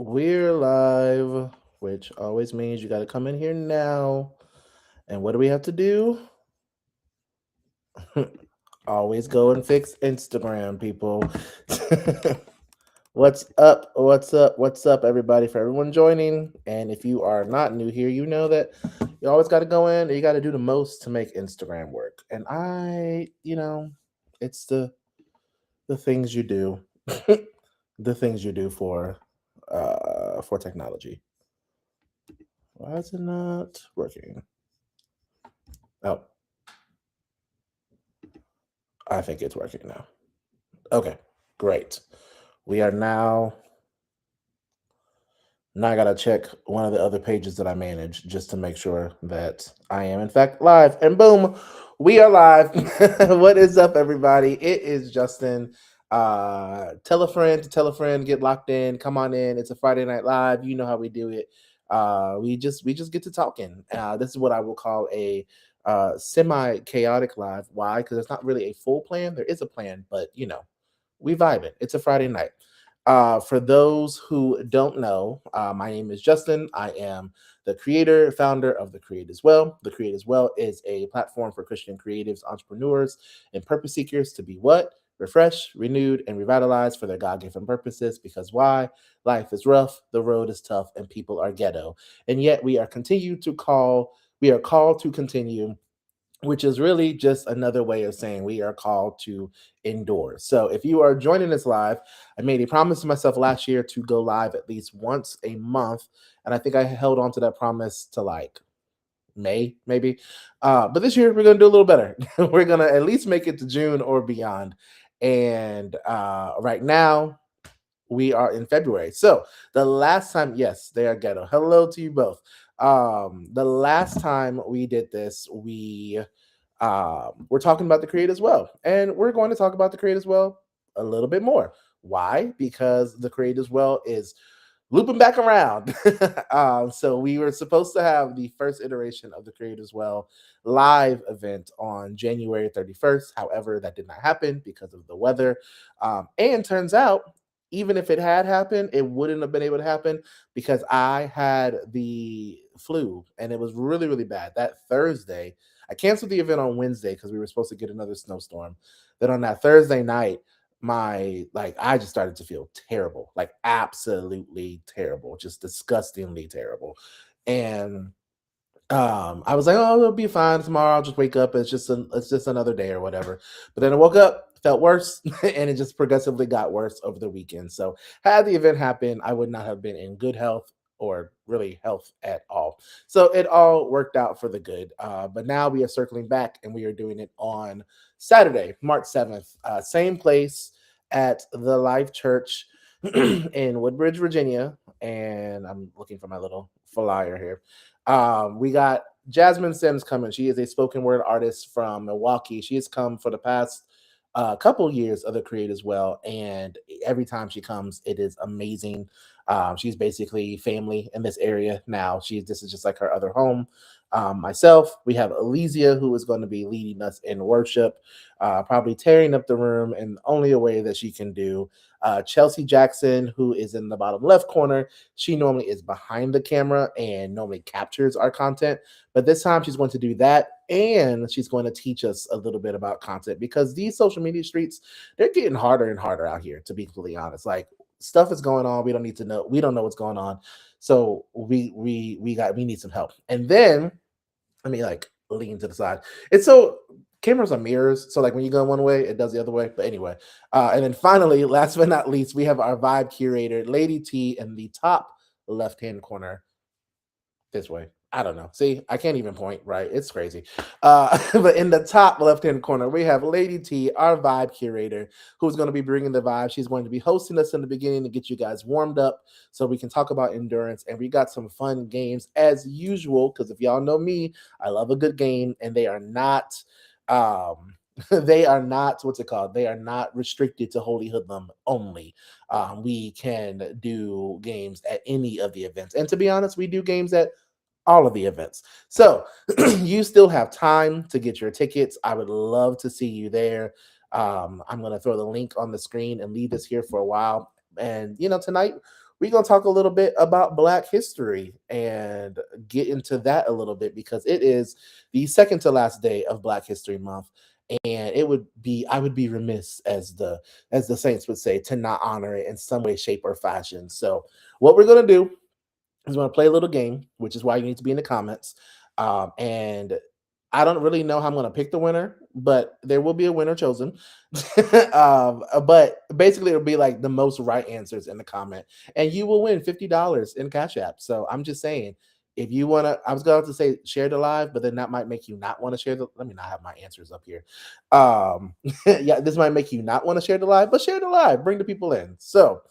We're live, which always means you got to come in here now. And what do we have to do? Always go and fix Instagram, people. What's up? What's up? What's up, everybody? For everyone joining, and if you are not new here, you know that you always got to go in and you got to do the most to make Instagram work. And it's the things you do, the things you do for technology. Why is it not working? Oh, I think it's working now. Okay, great. We are now I gotta check one of the other pages that I manage just to make sure that I am in fact live. And boom, we are live. What is up, everybody? It is Justin. Tell a friend, get locked in, come on in. It's a Friday night live. You know how we do it. We just get to talking. This is what I will call a semi chaotic live. Why? Because it's not really a full plan. There is a plan, but we vibing. It's a Friday night. For those who don't know, my name is Justin. I am the creator, founder of The Create as Well. The Create as Well is a platform for Christian creatives, entrepreneurs, and purpose seekers to be what? Refreshed, renewed, and revitalized for their God given purposes. Because why? Life is rough, the road is tough, and people are ghetto. And yet we are called to continue, which is really just another way of saying we are called to endure. So if you are joining us live, I made a promise to myself last year to go live at least once a month. And I think I held on to that promise to like May, maybe. But this year we're gonna do a little better. We're gonna at least make it to June or beyond. And right now we are in February. So the last time, yes, they are ghetto. Hello to you both. The last time we did this, we're talking about The Create as Well, and we're going to talk about The Create as Well a little bit more. Why? Because The Create as Well is looping back around. So we were supposed to have the first iteration of The Create as Well live event on January 31st. However, that did not happen because of the weather. And turns out, even if it had happened, it wouldn't have been able to happen because I had the flu and it was really, really bad. That Thursday, I canceled the event on Wednesday because we were supposed to get another snowstorm. Then on that Thursday night, I just started to feel terrible, like absolutely terrible, just disgustingly terrible. And I was like, oh, it'll be fine tomorrow. I'll just wake up. It's just another day or whatever. But then I woke up, felt worse, and it just progressively got worse over the weekend. So had the event happen, I would not have been in good health or really health at all. So it all worked out for the good. But now we are circling back and we are doing it on Saturday, March 7th. Same place at the Life Church in Woodbridge, Virginia. And I'm looking for my little flyer here. We got Jasmine Sims coming. She is a spoken word artist from Milwaukee. She has come for the past couple years of The Create as Well, and every time she comes, it is amazing. She's basically family in this area now. This is just like her other home. Myself, we have Elysia, who is going to be leading us in worship, probably tearing up the room in only a way that she can do. Chelsea Jackson, who is in the bottom left corner, she normally is behind the camera and normally captures our content. But this time she's going to do that and she's going to teach us a little bit about content because these social media streets, they're getting harder and harder out here, to be completely honest. Like stuff is going on. We don't know what's going on. So we need some help. And then let me like lean to the side. It's so cameras are mirrors, so like when you go one way, it does the other way. But anyway, and then finally, last but not least, we have our vibe curator, Lady T, in the top left hand corner this way. I don't know. See, I can't even point right. It's crazy. But in the top left hand corner, we have Lady T, our vibe curator, who's going to be bringing the vibe. She's going to be hosting us in the beginning to get you guys warmed up so we can talk about endurance. And we got some fun games as usual. Because if y'all know me, I love a good game, and they are not. They are not what's it called? They are not restricted to Holy Hoodlum only. We can do games at any of the events, and to be honest, we do games at all of the events. So you still have time to get your tickets. I would love to see you there. I'm going to throw the link on the screen and leave this here for a while. And tonight we're going to talk a little bit about Black history and get into that a little bit because it is the second to last day of Black History Month. And I would be remiss as the Saints would say to not honor it in some way, shape, or fashion. So, what we're going to do is we're going to play a little game, which is why you need to be in the comments. And I don't really know how I'm going to pick the winner, but there will be a winner chosen. But basically, it'll be like the most right answers in the comment, and you will win $50 in Cash App. So I'm just saying, if you want to, I was going to say share the live, but then that might make you not want to share the. Let me not have my answers up here. Yeah, this might make you not want to share the live, but share the live, bring the people in. So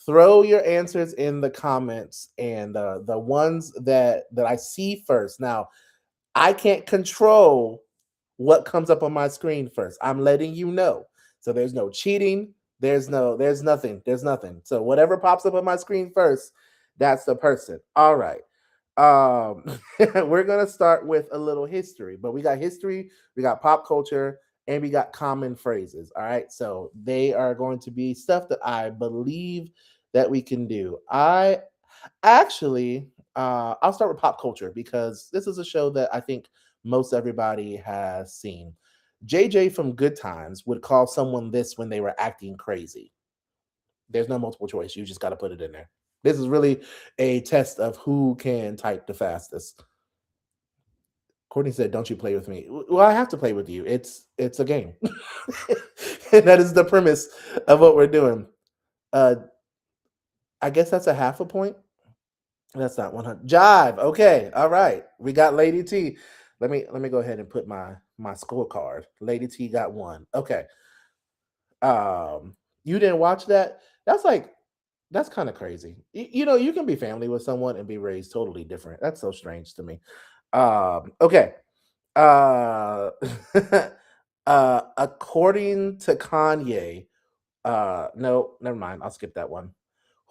throw your answers in the comments, and the ones that I see first. Now, I can't control what comes up on my screen first. I'm letting you know. So there's no cheating. There's nothing. There's nothing. So whatever pops up on my screen first, that's the person. All right. We're gonna start with a little history, but we got history, we got pop culture, and we got common phrases. All right. So they are going to be stuff that I believe that we can do. I actually, I'll start with pop culture because this is a show that I think most everybody has seen. JJ from Good Times would call someone this when they were acting crazy. There's no multiple choice. You just got to put it in there. This is really a test of who can type the fastest. Courtney said, "Don't you play with me?" Well, I have to play with you. It's a game, and that is the premise of what we're doing. Uh, I guess that's a half a point. That's not 100. Jive. Okay. All right. We got Lady T. Let me go ahead and put my scorecard. Lady T got one. Okay. You didn't watch that? That's like that's kind of crazy. You know, you can be family with someone and be raised totally different. That's so strange to me. Okay. Uh according to Kanye, no, never mind. I'll skip that one.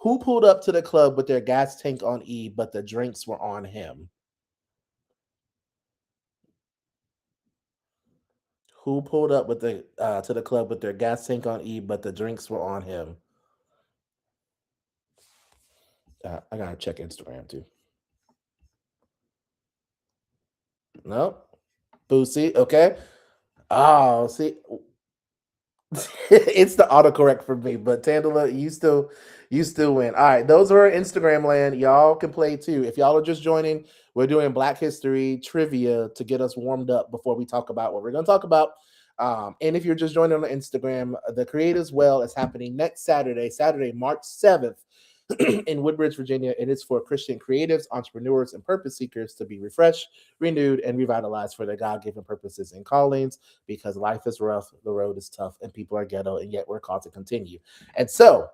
Who pulled up to the club with their gas tank on E, but the drinks were on him? Who pulled up with the to the club with their gas tank on E, but the drinks were on him? I gotta check Instagram too. Nope. Boosie. Okay. Oh, see, it's the autocorrect for me, but Tandela, you still win. All right, those are Instagram land. Y'all can play too. If y'all are just joining, we're doing Black History trivia to get us warmed up before we talk about what we're going to talk about. And if you're just joining on Instagram, the Creators Well is happening next Saturday, Saturday, March 7th. In Woodbridge, Virginia, and it's for Christian creatives, entrepreneurs, and purpose seekers to be refreshed, renewed, and revitalized for their God given purposes and callings because life is rough, the road is tough, and people are ghetto, and yet we're called to continue. And so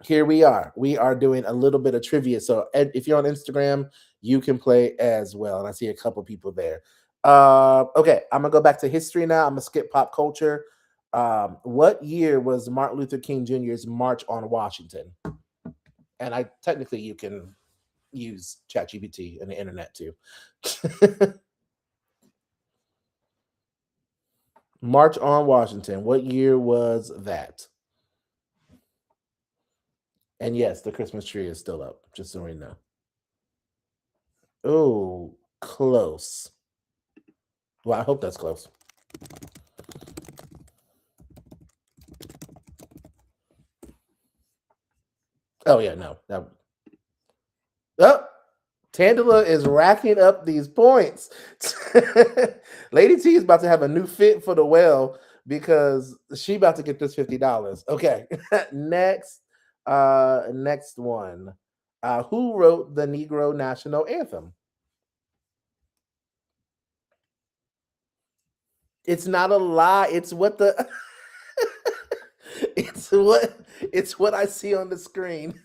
here we are. We are doing a little bit of trivia. So Ed, if you're on Instagram, you can play as well. And I see a couple people there. Okay, I'm gonna go back to history now. I'm gonna skip pop culture. What year was Martin Luther King Jr.'s March on Washington? And I technically you can use ChatGPT and the internet too. March on Washington. What year was that? And yes, the Christmas tree is still up, just so we know. Oh, close. Well, I hope that's close. Oh yeah, no. That, oh, Tandela is racking up these points. Lady T is about to have a new fit for the well because she about to get this $50. Okay. Next one. Who wrote the Negro National Anthem? It's not a lie. It's what the it's what I see on the screen.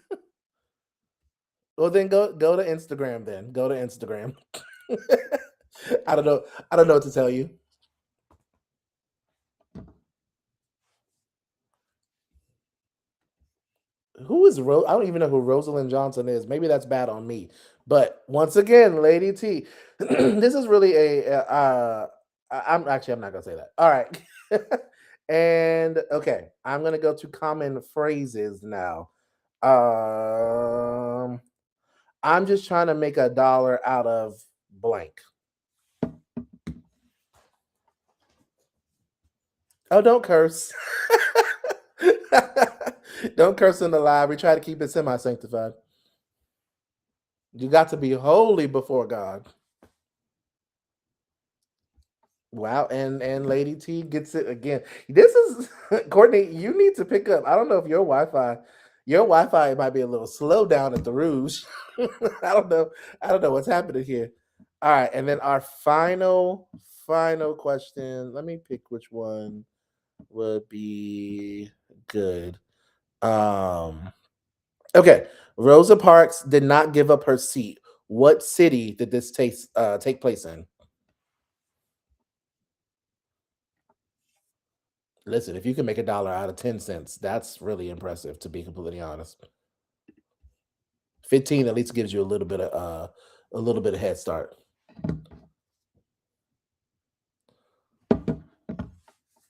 Well, then go to Instagram. Then go to Instagram. I don't know. I don't know what to tell you. Who is Rose? I don't even know who Rosalind Johnson is. Maybe that's bad on me. But once again, Lady T, this is really I'm not gonna say that. All right. And okay, I'm gonna go to common phrases now. Um, I'm just trying to make $1 out of blank. Oh, don't curse. Don't curse in the live. We try to keep it semi sanctified. You got to be holy before God. Wow, and Lady T gets it again. This is Courtney. You need to pick up. I don't know if your Wi-Fi might be a little slow down at the Rouge. I don't know. I don't know what's happening here. All right, and then our final question. Let me pick which one would be good. Um, okay. Rosa Parks did not give up her seat. What city did this take place in? Listen, if you can make $1 out of 10 cents, that's really impressive. To be completely honest, 15 at least gives you a little bit of head start.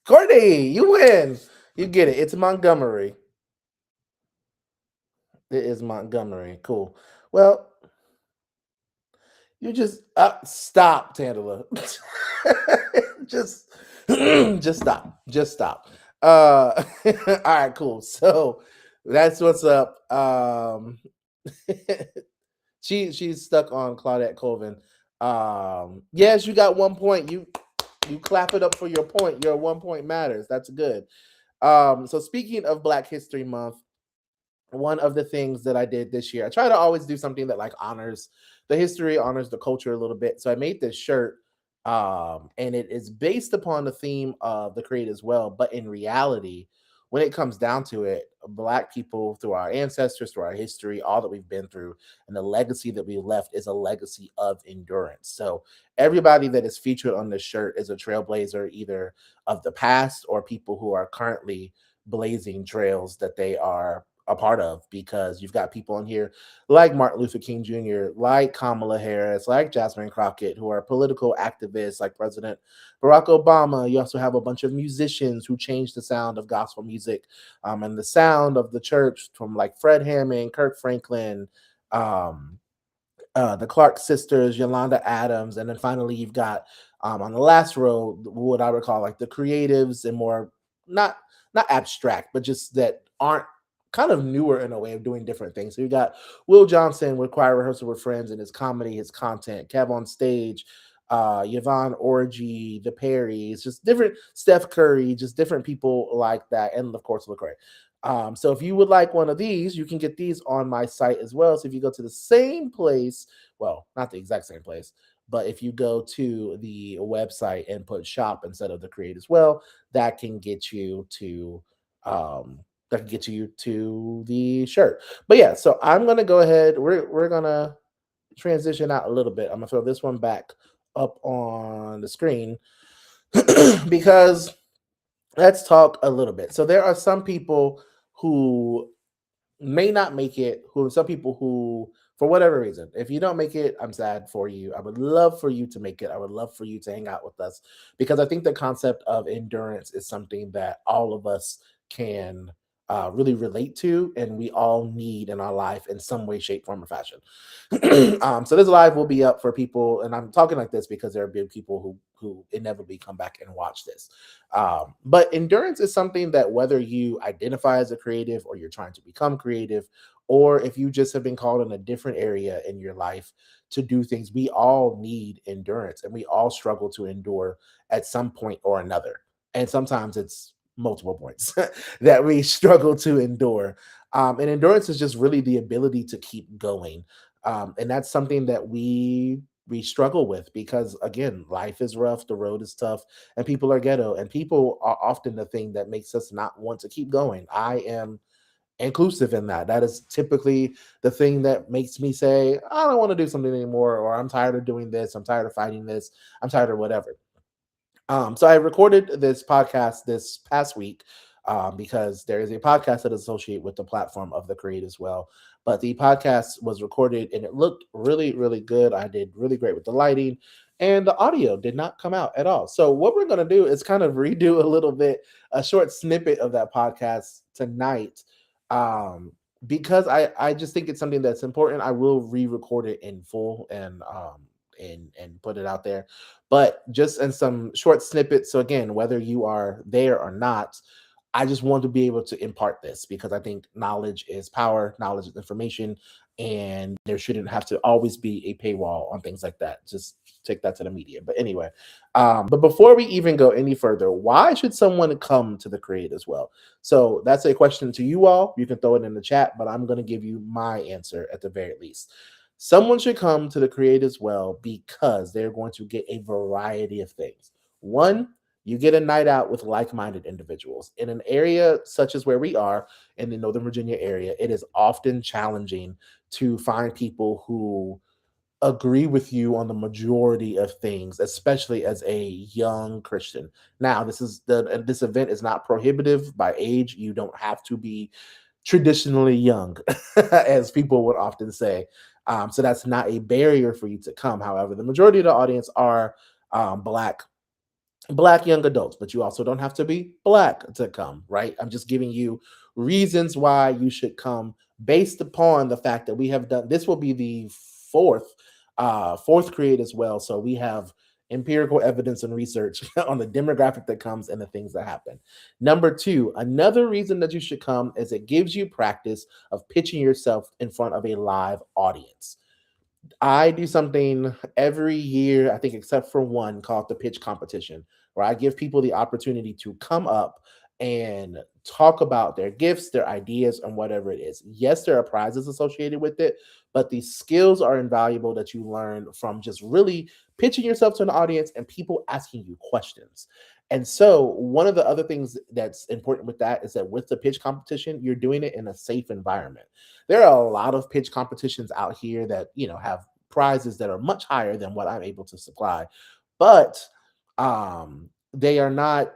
Courtney, you win. You get it. It's Montgomery. It is Montgomery. Cool. Well, you just stop, Tandela. just just stop. Just stop. All right, cool. So that's what's up. She's stuck on Claudette Colvin. Yes, you got 1 point. You clap it up for your point. Your 1 point matters. That's good. So speaking of Black History Month, one of the things that I did this year, I try to always do something that like honors the history, honors the culture a little bit. So I made this shirt, and it is based upon the theme of the creed as well. But in reality, when it comes down to it, Black people through our ancestors, through our history, all that we've been through, and the legacy that we left is a legacy of endurance. So everybody that is featured on this shirt is a trailblazer, either of the past or people who are currently blazing trails that they are a part of, because you've got people in here like Martin Luther King Jr., like Kamala Harris, like Jasmine Crockett, who are political activists, like President Barack Obama. You also have a bunch of musicians who changed the sound of gospel music, and the sound of the church, from like Fred Hammond, Kirk Franklin, um, the Clark sisters, Yolanda Adams, and then finally you've got, on the last row what I would call like the creatives and more not not abstract, but just that aren't kind of newer in a way of doing different things. So you got Will Johnson with Choir Rehearsal with Friends and his comedy, his content, Kev on Stage, Yvonne Orgy, the Perrys, just different Steph Curry, just different people like that, and of course Lecrae. So if you would like one of these, you can get these on my site as well. So if you go to the same place, well, not the exact same place, but if you go to the website and put shop instead of the create as well, that can get you to the shirt. But yeah, so I'm gonna go ahead. We're gonna transition out a little bit. I'm gonna throw this one back up on the screen because let's talk a little bit. So there are some people who may not make it, who some people who, for whatever reason, if you don't make it, I'm sad for you. I would love for you to make it. I would love for you to hang out with us, because I think the concept of endurance is something that all of us can really relate to, and we all need in our life in some way, shape, form, or fashion. So this live will be up for people, and I'm talking like this because there are big people who inevitably come back and watch this. But endurance is something that, whether you identify as a creative or you're trying to become creative, or if you just have been called in a different area in your life to do things, we all need endurance, and we all struggle to endure at some point or another. And sometimes it's multiple points that we struggle to endure. And endurance is just really the ability to keep going. And that's something that we struggle with, because again, life is rough, the road is tough, and people are ghetto, and people are often the thing that makes us not want to keep going. I am inclusive in that. That is typically the thing that makes me say I don't want to do something anymore, or I'm tired of doing this, I'm tired of fighting this, I'm tired of whatever. So I recorded this podcast this past week, because there is a podcast that is associated with the platform of the Create as well. But the podcast was recorded and it looked really, really good. I did really great with the lighting, and the audio did not come out at all. So what we're going to do is kind of redo a little bit, a short snippet of that podcast tonight. because I just think it's something that's important, I will re-record it in full and put it out there. But just in some short snippets. So again, whether you are there or not, I just want to be able to impart this because I think knowledge is power, knowledge is information, and there shouldn't have to always be a paywall on things like that. Just take that to the media. But anyway, but before we even go any further, why should someone come to the Create as well? So that's a question to you all. You can throw it in the chat, but I'm going to give you my answer at the very least. Someone should come to the Create as well because they're going to get a variety of things. One, you get a night out with like minded individuals. In an area such as where we are in the Northern Virginia area, it is often challenging to find people who agree with you on the majority of things, especially as a young Christian. Now, this event is not prohibitive by age. You don't have to be traditionally young, as people would often say. So that's not a barrier for you to come. However, the majority of the audience are black young adults, but you also don't have to be black to come, right? I'm just giving you reasons why you should come based upon the fact that we have done this will be the fourth fourth Create as well. So we have empirical evidence and research on the demographic that comes and the things that happen. Number two, another reason that you should come is it gives you practice of pitching yourself in front of a live audience. I do something every year, I think, except for one called the pitch competition, where I give people the opportunity to come up and talk about their gifts, their ideas, and whatever it is. Yes, there are prizes associated with it, but the skills are invaluable that you learn from just really pitching yourself to an audience and people asking you questions. And so, one of the other things that's important with that is that with the pitch competition, you're doing it in a safe environment. There are a lot of pitch competitions out here that have prizes that are much higher than what I'm able to supply, but they are not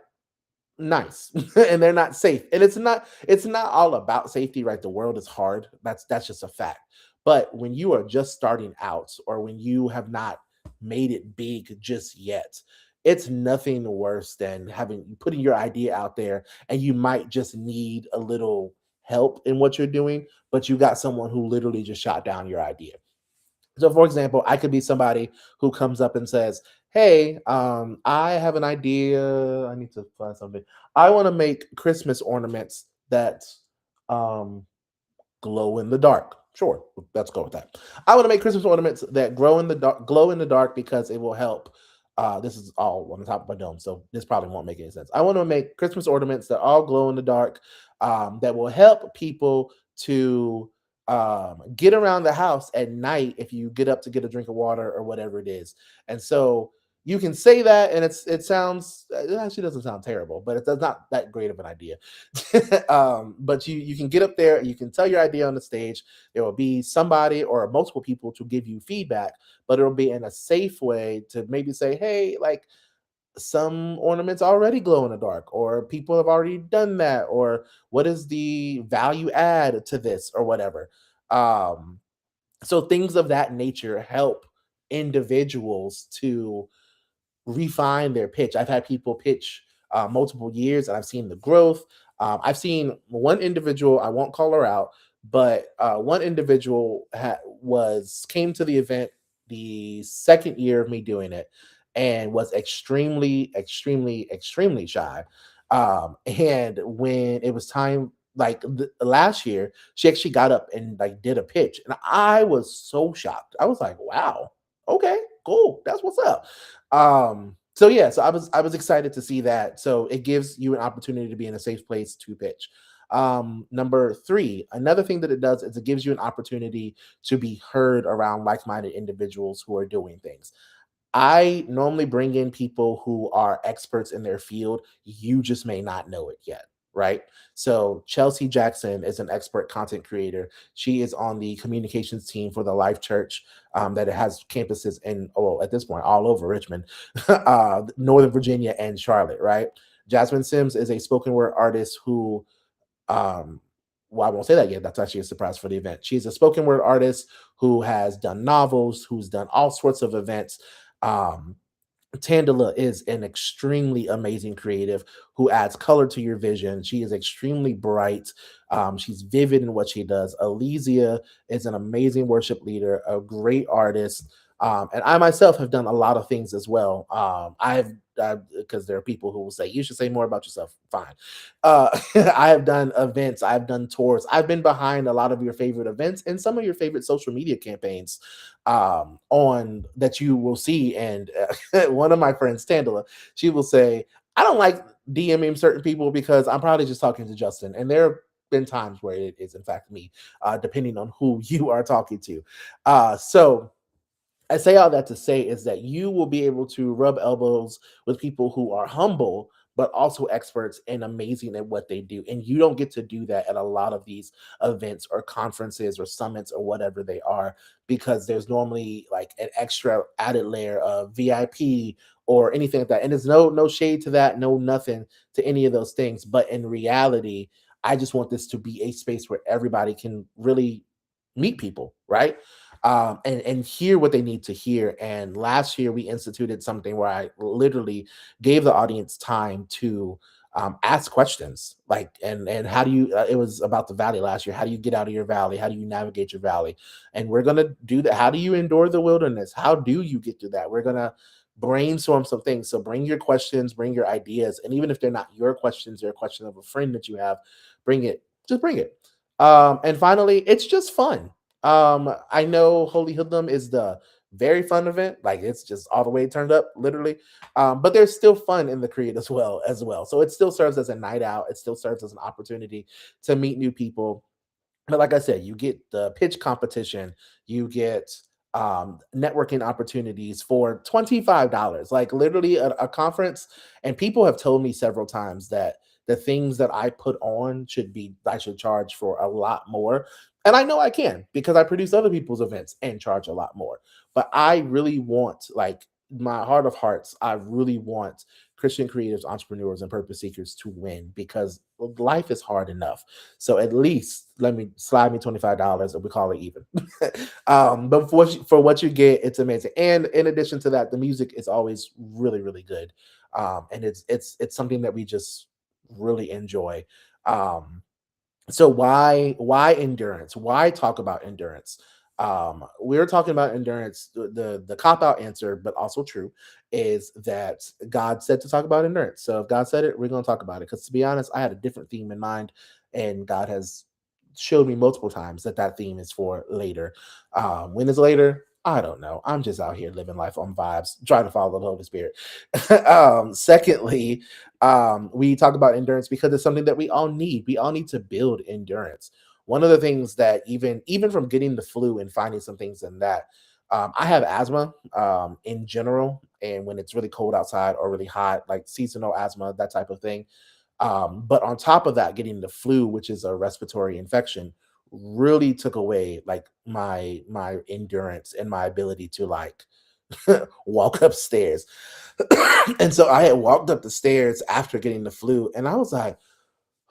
nice and they're not safe. And it's not all about safety, right? The world is hard. That's just a fact. But when you are just starting out or when you have not made it big just yet, it's nothing worse than having putting your idea out there and you might just need a little help in what you're doing, but you got someone who literally just shot down your idea. So, for example, I could be somebody who comes up and says, "Hey, I have an idea. I need to find something. I want to make Christmas ornaments that um, glow in the dark." Sure, let's go with that. I want to make Christmas ornaments that glow in the dark because it will help. This is all on the top of my dome, so this probably won't make any sense. I want to make Christmas ornaments that all glow in the dark, that will help people to get around the house at night if you get up to get a drink of water or whatever it is. And so you can say that, and it actually doesn't sound terrible, but it's not that great of an idea. But you can get up there, you can tell your idea on the stage. There will be somebody or multiple people to give you feedback, but it'll be in a safe way to maybe say, hey, like some ornaments already glow in the dark, or people have already done that, or what is the value add to this, or whatever. Um, so things of that nature help individuals to refine their pitch. I've had people pitch multiple years, and I've seen the growth. I've seen one individual. I won't call her out, but one individual was came to the event the second year of me doing it, and was extremely, extremely, extremely shy. And when it was time, like last year, she actually got up and like did a pitch, and I was so shocked. I was like, "Wow, okay, cool, that's what's up." So yeah, so I was excited to see that. So it gives you an opportunity to be in a safe place to pitch. Number three, another thing that it does is it gives you an opportunity to be heard around like-minded individuals who are doing things. I normally bring in people who are experts in their field. You just may not know it yet, right? So Chelsea Jackson is an expert content creator. She is on the communications team for the Life Church, that it has campuses in, oh, at this point, all over Richmond, Northern Virginia, and Charlotte, right? Jasmine Sims is a spoken word artist who, um, well, I won't say that yet. That's actually a surprise for the event. She's a spoken word artist who has done novels, who's done all sorts of events. Um, Tandela is an extremely amazing creative who adds color to your vision. She is extremely bright. She's vivid in what she does. Elysia is an amazing worship leader, a great artist. And I myself have done a lot of things as well. I've because there are people who will say you should say more about yourself. Fine. I have done events. I've done tours. I've been behind a lot of your favorite events and some of your favorite social media campaigns on that you will see. And one of my friends, Tandela, she will say, I don't like DMing certain people because I'm probably just talking to Justin. And there have been times where it is, in fact, me, depending on who you are talking to. So I say all that to say is that you will be able to rub elbows with people who are humble, but also experts and amazing at what they do. And you don't get to do that at a lot of these events or conferences or summits or whatever they are, because there's normally like an extra added layer of VIP or anything like that. And there's no shade to that, no nothing to any of those things. But in reality, I just want this to be a space where everybody can really meet people, right? And hear what they need to hear. And last year we instituted something where I literally gave the audience time to ask questions, like and how do you? It was about the valley last year. How do you get out of your valley? How do you navigate your valley? And we're gonna do that. How do you endure the wilderness? How do you get through that? We're gonna brainstorm some things. So bring your questions, bring your ideas, and even if they're not your questions, they're a question of a friend that you have, bring it. Just bring it. And finally, it's just fun. I know Holy Hoodlum is the very fun event, like it's just all the way turned up, literally. But there's still fun in the create as well. So it still serves as a night out. It still serves as an opportunity to meet new people. But like I said, you get the pitch competition, you get networking opportunities for $25, like literally a conference. And people have told me several times that the things that I put on I should charge for a lot more. And I know I can because I produce other people's events and charge a lot more. But I really want, like, my heart of hearts, I really want Christian creatives, entrepreneurs, and purpose seekers to win, because life is hard enough. So at least let me slide me $25 and we call it even. But for what you get, it's amazing. And in addition to that, the music is always really, really good. And it's something that we just really enjoy. So why endurance? Why talk about endurance? We're talking about endurance. The cop out answer, but also true, is that God said to talk about endurance. So if God said it, we're going to talk about it. Because to be honest, I had a different theme in mind, and God has showed me multiple times that that theme is for later. When is later? I don't know. I'm just out here living life on vibes, trying to follow the Holy Spirit. Secondly, we talk about endurance because it's something that we all need. We all need to build endurance. One of the things that even from getting the flu and finding some things in that, I have asthma in general, and when it's really cold outside or really hot, like seasonal asthma, that type of thing. But on top of that, getting the flu, which is a respiratory infection, really took away like my endurance and my ability to like walk upstairs. And so I had walked up the stairs after getting the flu, and I was like,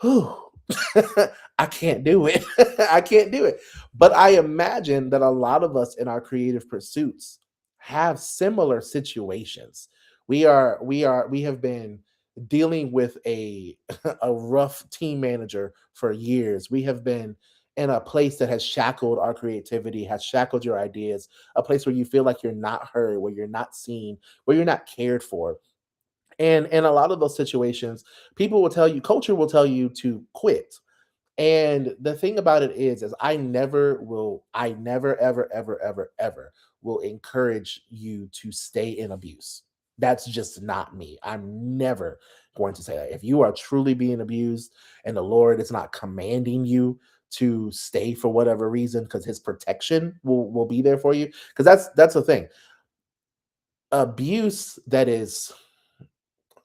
whew, I can't do it. I can't do it. But I imagine that a lot of us in our creative pursuits have similar situations. We have been dealing with a a rough team manager for years. We have been in a place that has shackled our creativity, has shackled your ideas, a place where you feel like you're not heard, where you're not seen, where you're not cared for. And in a lot of those situations, people will tell you, culture will tell you to quit. And the thing about it is I never, ever, ever, ever, ever will encourage you to stay in abuse. That's just not me. I'm never going to say that. If you are truly being abused and the Lord is not commanding you to stay for whatever reason, because his protection will be there for you. Because that's the thing. Abuse that is,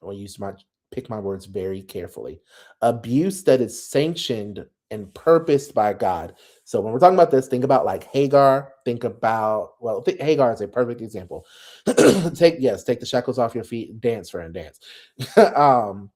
I use my pick my words very carefully. Abuse that is sanctioned and purposed by God. So when we're talking about this, think about like Hagar. Think about Hagar is a perfect example. Take the shackles off your feet, dance for and dance. um,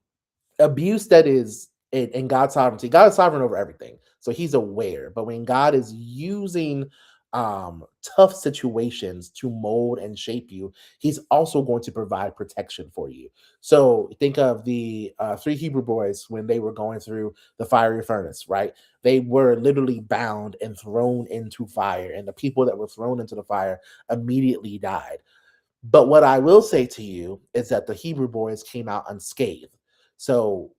Abuse that is in God's sovereignty. God is sovereign over everything, so He's aware. But when God is using tough situations to mold and shape you, he's also going to provide protection for you. So think of the three Hebrew boys when they were going through the fiery furnace, right? They were literally bound and thrown into fire, and the people that were thrown into the fire immediately died. But what I will say to you is that the Hebrew boys came out unscathed. So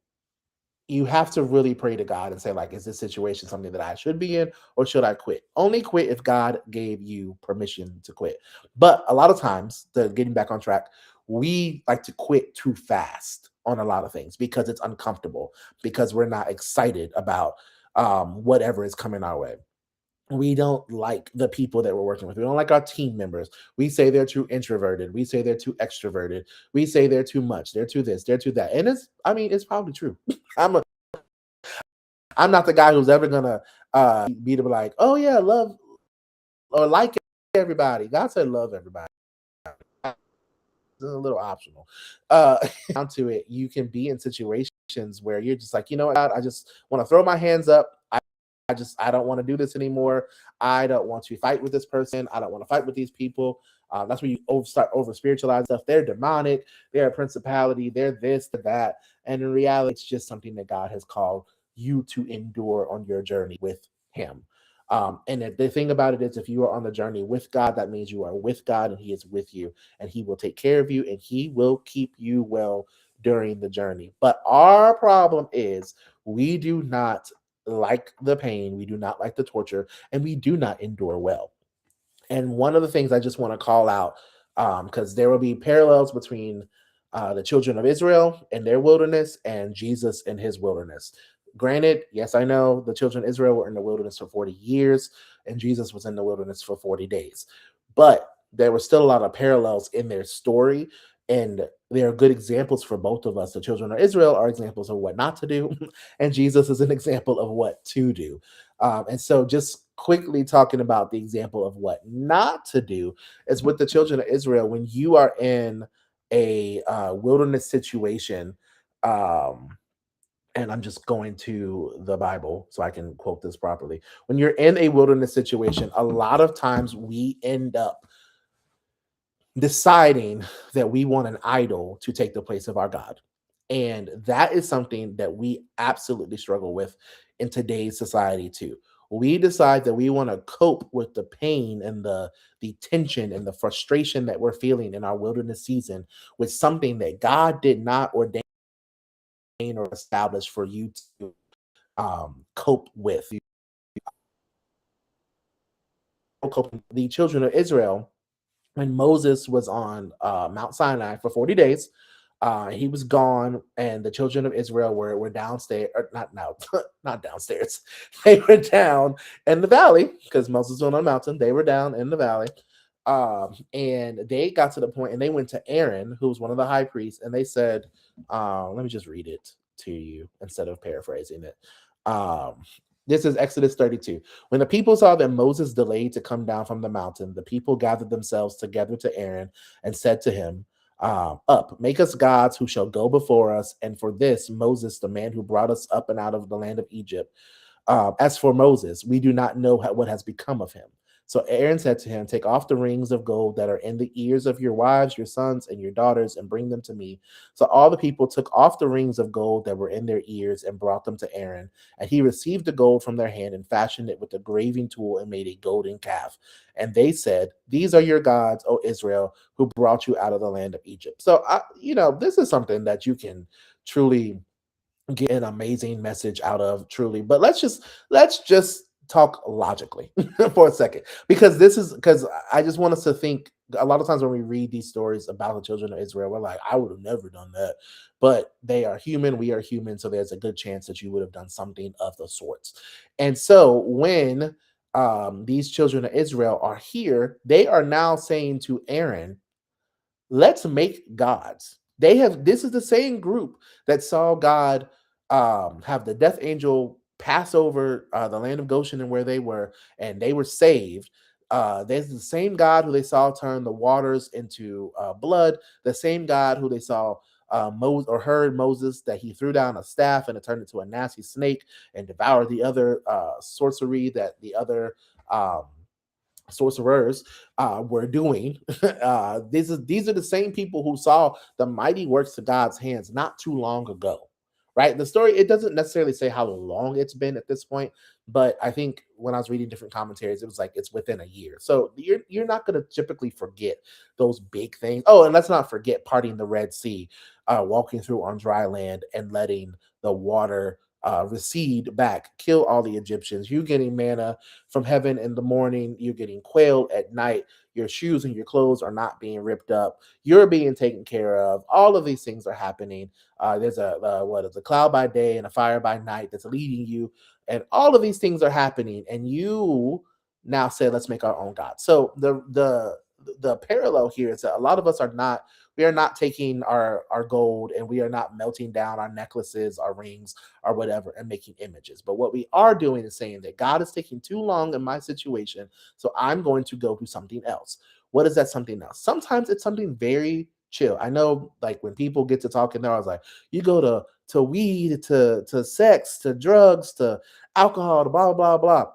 you have to really pray to God and say, like, is this situation something that I should be in, or should I quit? Only quit if God gave you permission to quit. But a lot of times, the getting back on track, we like to quit too fast on a lot of things because it's uncomfortable, because we're not excited about whatever is coming our way. We don't like the people that we're working with. We don't like our team members. We say they're too introverted. We say they're too extroverted. We say they're too much. They're too this. They're too that. And I mean, it's probably true. I'm a, I'm not the guy who's ever gonna be to be like, oh yeah, love or like everybody. God said love everybody. It's a little optional. Uh, down to it, you can be in situations where you're just like, you know what, God, I just want to throw my hands up. I don't want to do this anymore. I don't want to fight with this person. I don't want to fight with these people. That's where you start over spiritualize stuff. They're demonic. They're a principality. They're this, they're that. And in reality, it's just something that God has called you to endure on your journey with Him. And the thing about it is, if you are on the journey with God, that means you are with God and He is with you, and He will take care of you and He will keep you well during the journey. But our problem is we do not like the pain, we do not like the torture, and we do not endure well. And one of the things I just want to call out, because there will be parallels between the children of Israel and their wilderness and Jesus and his wilderness. Granted, yes, I know the children of Israel were in the wilderness for 40 years and Jesus was in the wilderness for 40 days. But there were still a lot of parallels in their story. And there are good examples for both of us. The children of Israel are examples of what not to do, and Jesus is an example of what to do. And so, just quickly talking about the example of what not to do is with the children of Israel. When you are in a wilderness situation, um, and I'm just going to the Bible so I can quote this properly. When you're in a wilderness situation, a lot of times we end up deciding that we want an idol to take the place of our God. And that is something that we absolutely struggle with in today's society too. We decide that we want to cope with the pain and the tension and the frustration that we're feeling in our wilderness season with something that God did not ordain or establish for you to cope with. The children of Israel, when Moses was on Mount Sinai for 40 days, he was gone, and the children of Israel were downstairs, or not now, not downstairs. They were down in the valley because Moses was on a mountain. They were down in the valley, and they got to the point, and they went to Aaron, who was one of the high priests, and they said, "Let me just read it to you instead of paraphrasing it." Um, this is Exodus 32. When the people saw that Moses delayed to come down from the mountain, the people gathered themselves together to Aaron and said to him, up, make us gods who shall go before us. And for this, Moses, the man who brought us up and out of the land of Egypt, as for Moses, we do not know what has become of him. So Aaron said to him, take off the rings of gold that are in the ears of your wives, your sons, and your daughters, and bring them to me. So all the people took off the rings of gold that were in their ears and brought them to Aaron. And he received the gold from their hand and fashioned it with a graving tool and made a golden calf. And they said, these are your gods, O Israel, who brought you out of the land of Egypt. So, this is something that you can truly get an amazing message out of, truly. But let's just talk logically for a second, because I just want us to think. A lot of times when we read these stories about the children of Israel, we're like, I would have never done that. But they are human, we are human, so there's a good chance that you would have done something of the sorts. And so when these children of Israel are here, they are now saying to Aaron, let's make gods. This is the same group that saw God have the death angel pass over the land of Goshen and where they were, and they were saved. There's the same God who they saw turn the waters into blood, the same God who they saw Moses, or heard Moses, that he threw down a staff and it turned into a nasty snake and devoured the other sorcery that the other um, sorcerers were doing. These are the same people who saw the mighty works of God's hands not too long ago. Right? The story, it doesn't necessarily say how long it's been at this point, but I think when I was reading different commentaries, it was like it's within a year. So you're not going to typically forget those big things. Oh, and let's not forget parting the Red Sea, walking through on dry land and letting the water recede back, kill all the Egyptians. You getting manna from heaven in the morning, you're getting quail at night. Your shoes and your clothes are not being ripped up. You're being taken care of. All of these things are happening. There's a what is a cloud by day and a fire by night that's leading you, and all of these things are happening. And you now say, let's make our own God. So the parallel here is that a lot of us are not, we are not taking our gold and we are not melting down our necklaces, our rings, or whatever, and making images. But what we are doing is saying that God is taking too long in my situation, so I'm going to go do something else. What is that something else? Sometimes it's something very chill. I know, like when people get to talking there, I was like, you go to weed, to sex, to drugs, to alcohol, to blah blah blah.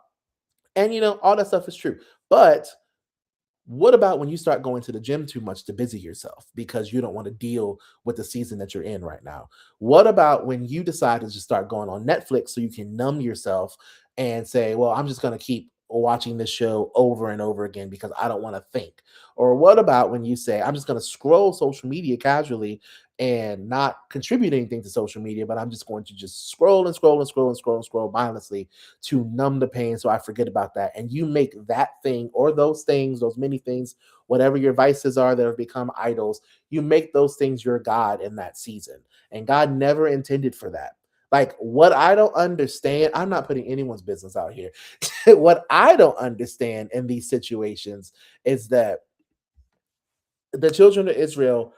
And all that stuff is true. But what about when you start going to the gym too much to busy yourself because you don't want to deal with the season that you're in right now? What about when you decide to just start going on Netflix so you can numb yourself and say, well, I'm just going to keep watching this show over and over again because I don't want to think? Or what about when you say, I'm just going to scroll social media casually and not contribute anything to social media, but I'm just going to just scroll and scroll and scroll and scroll and scroll mindlessly to numb the pain so I forget about that. And you make that thing or those things, those many things, whatever your vices are that have become idols, you make those things your God in that season. And God never intended for that. Like, what I don't understand, I'm not putting anyone's business out here. What I don't understand in these situations is that the children of Israel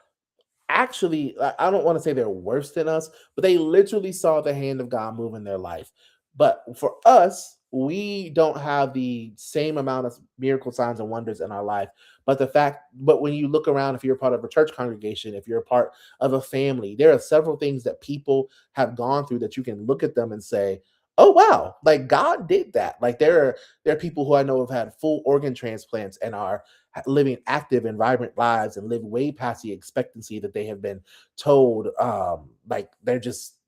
actually, I don't want to say they're worse than us, but they literally saw the hand of God move in their life. But for us, we don't have the same amount of miracle signs and wonders in our life. But when you look around, if you're a part of a church congregation, if you're a part of a family, there are several things that people have gone through that you can look at them and say, oh wow, like God did that. Like there are people who I know have had full organ transplants and are living active and vibrant lives and live way past the expectancy that they have been told. Like they're just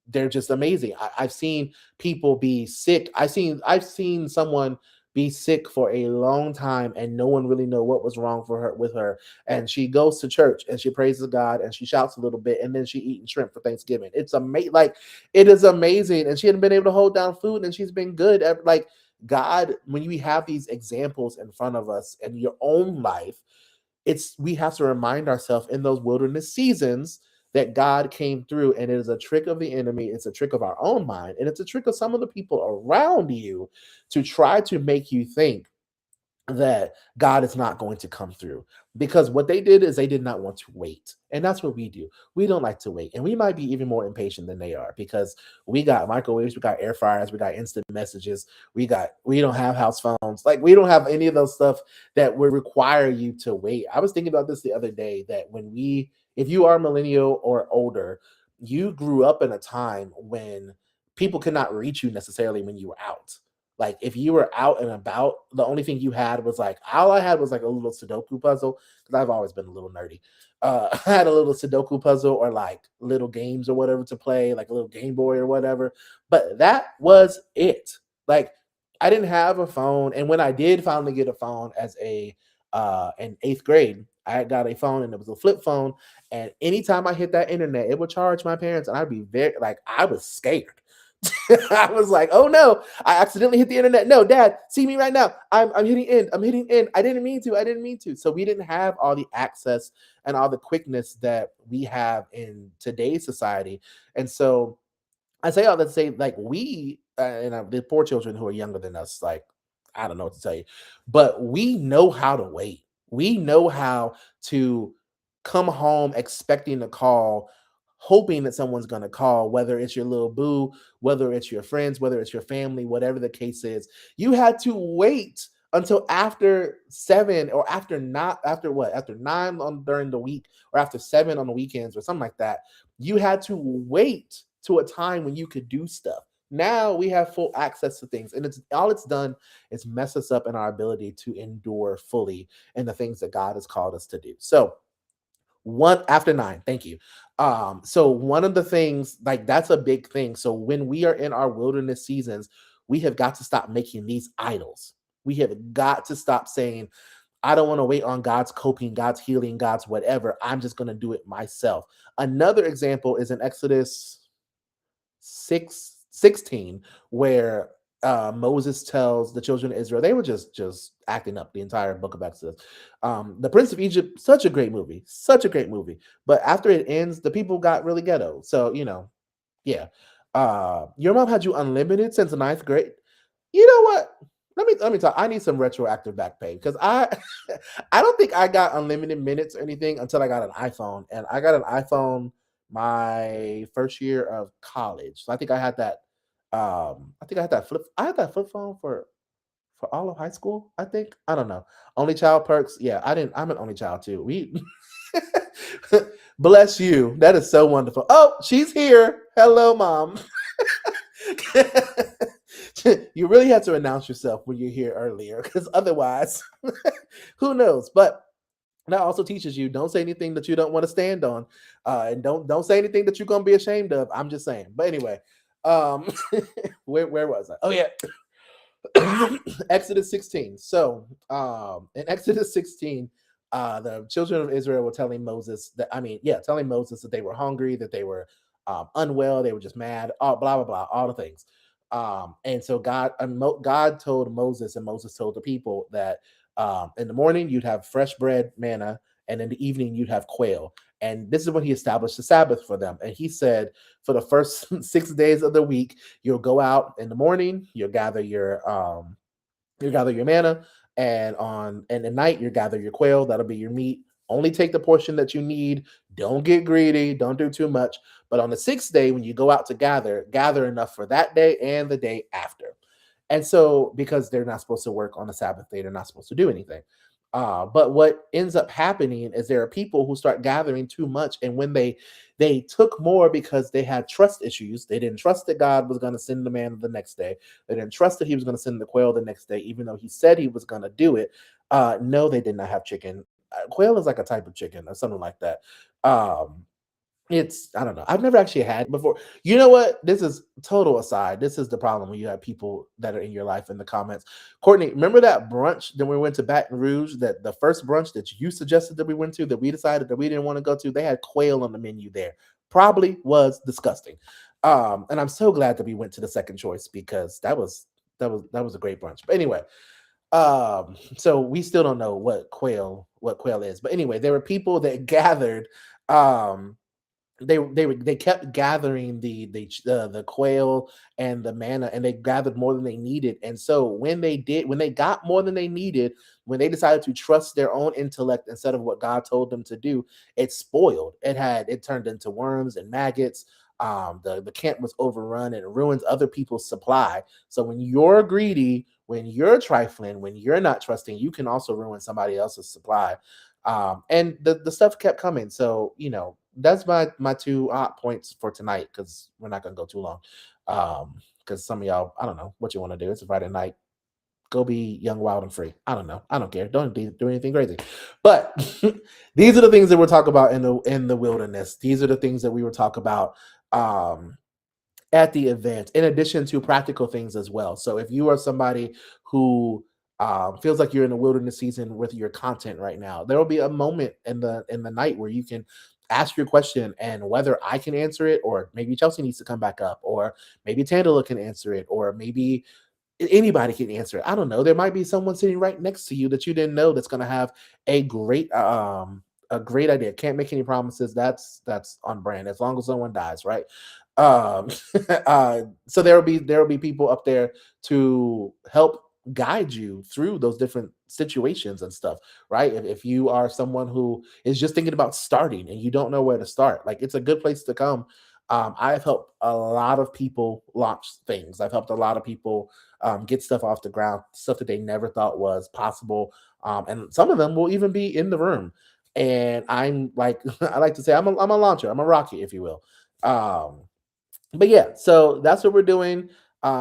amazing. I've seen people be sick. I've seen someone be sick for a long time and no one really know what was wrong for her with her, and she goes to church and she praises God and she shouts a little bit and then she eating shrimp for Thanksgiving. It's amazing. Like, it is amazing, and she hadn't been able to hold down food and she's been good like God, when we have these examples in front of us in your own life, we have to remind ourselves in those wilderness seasons that God came through, and it is a trick of the enemy, it's a trick of our own mind, and it's a trick of some of the people around you to try to make you think that God is not going to come through. Because what they did is they did not want to wait. And that's what we do. We don't like to wait. And we might be even more impatient than they are because we got microwaves, we got air fryers, we got instant messages, we don't have house phones. Like, we don't have any of those stuff that would require you to wait. I was thinking about this the other day that if you are millennial or older, you grew up in a time when people could not reach you necessarily when you were out. Like, if you were out and about, the only thing you had was like, all I had was like a little Sudoku puzzle because I've always been a little nerdy. I had a little Sudoku puzzle or like little games or whatever to play, like a little Game Boy or whatever. But that was it. Like, I didn't have a phone, and when I did finally get a phone as a in eighth grade, I got a phone and it was a flip phone. And anytime I hit that internet, it would charge my parents, and I'd be very like I was scared. I was like, oh no, I accidentally hit the internet. No, dad, see me right now. I'm hitting end. I'm hitting end. I didn't mean to. I didn't mean to. So we didn't have all the access and all the quickness that we have in today's society. And so I say all that to say, like, we and the poor children who are younger than us, like, I don't know what to tell you, but we know how to wait. We know how to come home expecting a call, hoping that someone's going to call, whether it's your little boo, whether it's your friends, whether it's your family, whatever the case is. You had to wait until after 7 or after not after what after 9 on during the week or after 7 on the weekends or something like that. You had to wait to a time when you could do stuff. Now we have full access to things, and it's done is mess us up in our ability to endure fully in the things that God has called us to do. So one after nine, thank you. So one of the things, like, that's a big thing. So when we are in our wilderness seasons, we have got to stop making these idols. We have got to stop saying, I don't want to wait on God's coping, God's healing, God's whatever. I'm just going to do it myself. Another example is in Exodus 16, where Moses tells the children of Israel, they were just acting up the entire book of Exodus. The Prince of Egypt, such a great movie, such a great movie. But after it ends, the people got really ghetto. So, yeah. Your mom had you unlimited since the ninth grade. You know what? Let me talk. I need some retroactive back pay because I I don't think I got unlimited minutes or anything until I got an iPhone, and I got an iPhone my first year of college. So I think I had that. I think I had that flip. I had that flip phone for all of high school. I think, I don't know. Only child perks. Yeah, I didn't. I'm an only child too. We bless you. That is so wonderful. Oh, she's here. Hello, mom. You really have to announce yourself when you're here earlier, because otherwise, who knows? But that also teaches you, don't say anything that you don't want to stand on, and don't say anything that you're gonna be ashamed of. I'm just saying. But anyway, um, where was I? Oh yeah, Exodus 16. So in Exodus 16, the children of Israel were telling Moses that, telling Moses that they were hungry, that they were unwell, they were just mad, blah blah blah, all the things. And so God told Moses, and Moses told the people that in the morning you'd have fresh bread, manna, and in the evening you'd have quail. And this is when he established the Sabbath for them. And he said, for the first 6 days of the week, you'll go out in the morning, you gather your manna, and at night you gather your quail. That'll be your meat. Only take the portion that you need. Don't get greedy. Don't do too much. But on the sixth day, when you go out to gather enough for that day and the day after. And so, because they're not supposed to work on the Sabbath day, they're not supposed to do anything. But what ends up happening is there are people who start gathering too much, and when they took more because they had trust issues, they didn't trust that God was going to send the man the next day. They didn't trust that he was going to send the quail the next day, even though he said he was going to do it. No, they did not have chicken. Quail is like a type of chicken or something like that. Um, I don't know. I've never actually had it before. You know what? This is total aside. This is the problem when you have people that are in your life in the comments. Courtney, remember that brunch that we went to Baton Rouge, that the first brunch that you suggested that we went to, that we decided that we didn't want to go to? They had quail on the menu there. Probably was disgusting. And I'm so glad that we went to the second choice, because that was a great brunch. But anyway, so we still don't know what quail is. But anyway, there were people that gathered. They kept gathering the quail and the manna, and they gathered more than they needed. And so when they got more than they needed, when they decided to trust their own intellect instead of what God told them to do, it spoiled. It turned into worms and maggots. The camp was overrun, and it ruins other people's supply. So when you're greedy, when you're trifling, when you're not trusting, you can also ruin somebody else's supply. And the stuff kept coming. So, that's my two hot points for tonight, because we're not gonna go too long. Because some of y'all, I don't know what you want to do. It's a Friday night. Go be young, wild, and free. I don't know. I don't care. Don't do anything crazy. But these are the things that we'll talk about in the wilderness. These are the things that we will talk about um at the event, in addition to practical things as well. So if you are somebody who feels like you're in the wilderness season with your content right now, there will be a moment in the night where you can ask your question, and whether I can answer it, or maybe Chelsea needs to come back up, or maybe Tandela can answer it, or maybe anybody can answer it. I don't know. There might be someone sitting right next to you that you didn't know that's going to have a great idea. Can't make any promises. That's on brand. As long as someone dies, right? Um, so there will be people up there to help guide you through those different situations and stuff, right? If you are someone who is just thinking about starting and you don't know where to start, like, it's a good place to come. I've helped a lot of people launch things. I've helped a lot of people get stuff off the ground, stuff that they never thought was possible. And some of them will even be in the room. And I'm like, I like to say, I'm a launcher, I'm a rocket, if you will. Um, but yeah, so that's what we're doing.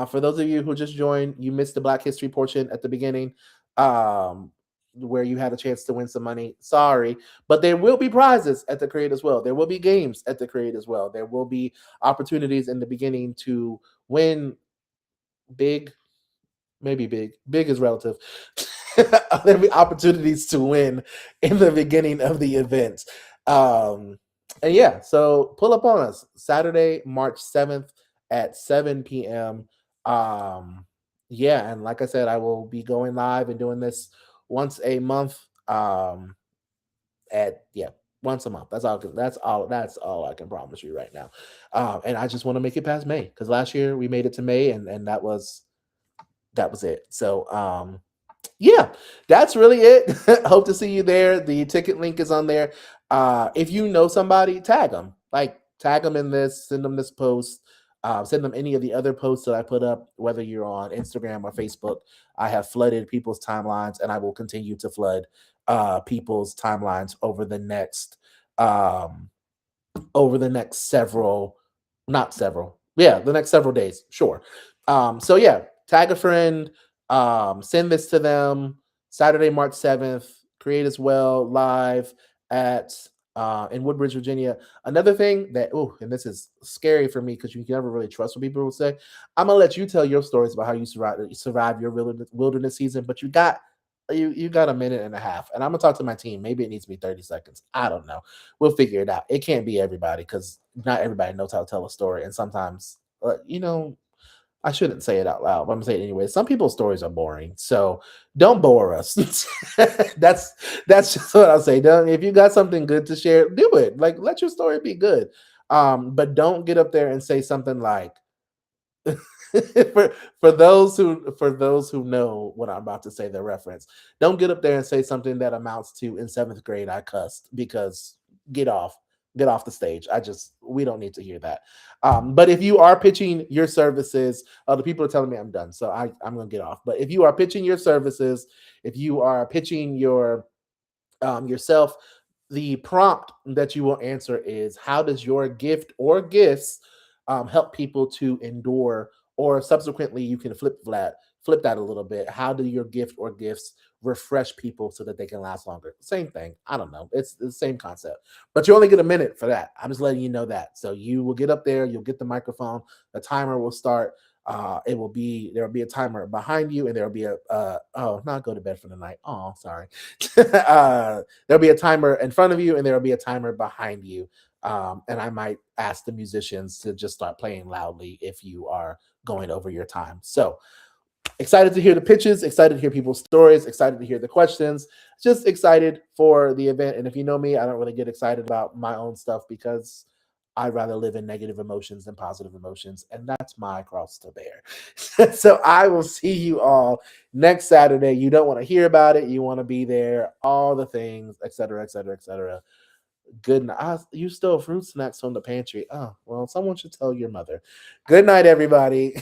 For those of you who just joined, you missed the Black History portion at the beginning, um, where you had a chance to win some money. Sorry, but there will be prizes at the Create as well. There will be games at the Create as well. There will be opportunities in the beginning to win big, maybe big. Big is relative. There'll be opportunities to win in the beginning of the event. Um, and yeah, so pull up on us Saturday, March 7th at 7 p.m. Yeah, and like I said, I will be going live and doing this once a month. At yeah, once a month. That's all I can promise you right now. And I just want to make it past May because last year we made it to May and that was it. So yeah, that's really it. Hope to see you there. The ticket link is on there. If you know somebody, tag them. Like tag them in this, send them this post. Send them any of the other posts that I put up, whether you're on Instagram or Facebook. I have flooded people's timelines, and I will continue to flood people's timelines um, over the next several, not several, yeah, the next several days. Sure. So yeah, tag a friend, send this to them. Saturday, March 7th, Create as Well live at in Woodbridge, Virginia. Another thing that and this is scary for me because you can never really trust what people will say. I'm gonna let you tell your stories about how you survive your wilderness season, but you got a minute and a half, and I'm gonna talk to my team. Maybe it needs to be 30 seconds. I don't know. We'll figure it out. It can't be everybody because not everybody knows how to tell a story, and sometimes, I shouldn't say it out loud, but I'm gonna say it anyway. Some people's stories are boring, so don't bore us. That's just what I'll say. If you got something good to share, do it. Like let your story be good. But don't get up there and say something like for for those who know what I'm about to say, the reference. Don't get up there and say something that amounts to in seventh grade I cussed because get off, get off the stage. We don't need to hear that. But if you are pitching your services, the people are telling me I'm done, so I'm gonna get off. But if you are pitching your services, if you are pitching yourself, the prompt that you will answer is how does your gift or gifts help people to endure, or subsequently you can flip that a little bit. How do your gift or gifts refresh people so that they can last longer? Same thing. I don't know. It's the same concept, but you only get a minute for that. I'm just letting you know that. So you will get up there, you'll get the microphone, the timer will start. There will be a timer behind you, and there will be not go to bed for the night. Oh, sorry. There'll be a timer in front of you, and there will be a timer behind you. And I might ask the musicians to just start playing loudly if you are going over your time. So excited to hear the pitches, excited to hear people's stories, excited to hear the questions, just excited for the event. And if you know me, I don't really get excited about my own stuff because I'd rather live in negative emotions than positive emotions. And that's my cross to bear. So I will see you all next Saturday. You don't want to hear about it. You want to be there, all the things, et cetera, et cetera, et cetera. Good night. You stole fruit snacks from the pantry. Oh, well, someone should tell your mother. Good night, everybody.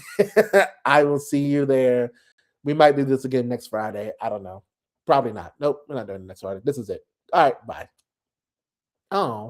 I will see you there. We might do this again next Friday. I don't know. Probably not. Nope, we're not doing it next Friday. This is it. All right, bye. Oh,